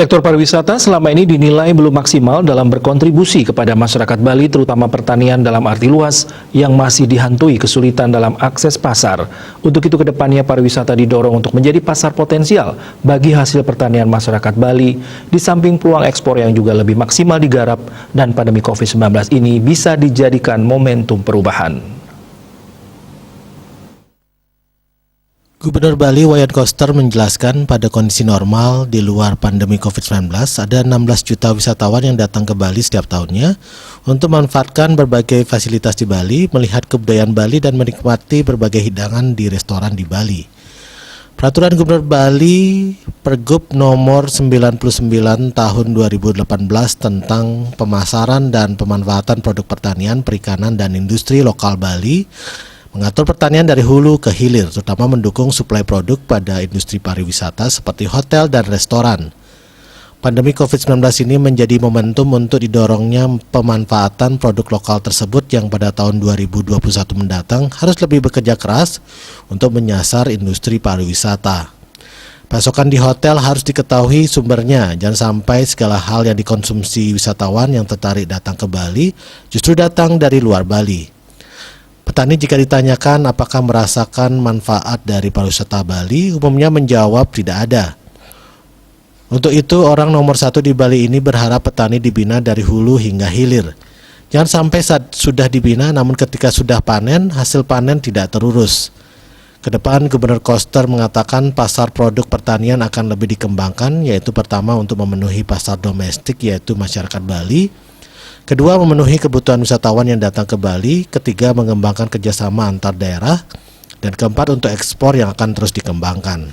Sektor pariwisata selama ini dinilai belum maksimal dalam berkontribusi kepada masyarakat Bali, terutama pertanian dalam arti luas yang masih dihantui kesulitan dalam akses pasar. Untuk itu kedepannya pariwisata didorong untuk menjadi pasar potensial bagi hasil pertanian masyarakat Bali, di samping peluang ekspor yang juga lebih maksimal digarap dan pandemi COVID-19 ini bisa dijadikan momentum perubahan. Gubernur Bali Wayan Koster menjelaskan pada kondisi normal di luar pandemi COVID-19 ada 16 juta wisatawan yang datang ke Bali setiap tahunnya untuk memanfaatkan berbagai fasilitas di Bali, melihat kebudayaan Bali dan menikmati berbagai hidangan di restoran di Bali. Peraturan Gubernur Bali Pergub nomor 99 tahun 2018 tentang pemasaran dan pemanfaatan produk pertanian, perikanan, dan industri lokal Bali mengatur pertanian dari hulu ke hilir, terutama mendukung suplai produk pada industri pariwisata seperti hotel dan restoran. Pandemi COVID-19 ini menjadi momentum untuk didorongnya pemanfaatan produk lokal tersebut yang pada tahun 2021 mendatang harus lebih bekerja keras untuk menyasar industri pariwisata. Pasokan di hotel harus diketahui sumbernya, jangan sampai segala hal yang dikonsumsi wisatawan yang tertarik datang ke Bali justru datang dari luar Bali. Petani jika ditanyakan apakah merasakan manfaat dari pariwisata Bali, umumnya menjawab tidak ada. Untuk itu, orang nomor satu di Bali ini berharap petani dibina dari hulu hingga hilir. Jangan sampai saat sudah dibina, namun ketika sudah panen, hasil panen tidak terurus. Kedepan, Gubernur Koster mengatakan pasar produk pertanian akan lebih dikembangkan, yaitu pertama untuk memenuhi pasar domestik, yaitu masyarakat Bali. Kedua, memenuhi kebutuhan wisatawan yang datang ke Bali. Ketiga, mengembangkan kerjasama antar daerah. Dan keempat, untuk ekspor yang akan terus dikembangkan.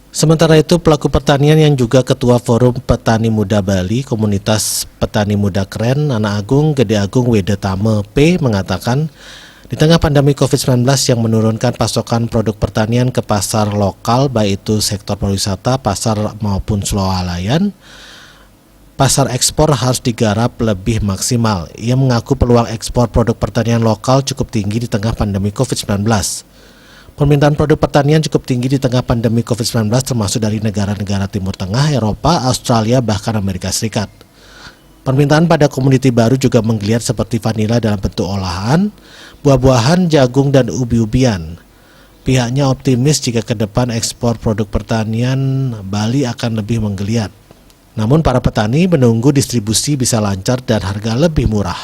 Sementara itu, pelaku pertanian yang juga Ketua Forum Petani Muda Bali, Komunitas Petani Muda Keren, Anak Agung, Gede Agung, Wedetame P, mengatakan, di tengah pandemi COVID-19 yang menurunkan pasokan produk pertanian ke pasar lokal, baik itu sektor pariwisata, pasar maupun swalayan, pasar ekspor harus digarap lebih maksimal. Ia mengaku peluang ekspor produk pertanian lokal cukup tinggi di tengah pandemi COVID-19. Permintaan produk pertanian cukup tinggi di tengah pandemi COVID-19 termasuk dari negara-negara Timur Tengah, Eropa, Australia, bahkan Amerika Serikat. Permintaan pada komoditi baru juga menggeliat seperti vanila dalam bentuk olahan, buah-buahan, jagung, dan ubi-ubian. Pihaknya optimis jika ke depan ekspor produk pertanian Bali akan lebih menggeliat. Namun para petani menunggu distribusi bisa lancar dan harga lebih murah.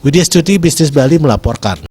Widya Stuti, Bisnis Bali melaporkan.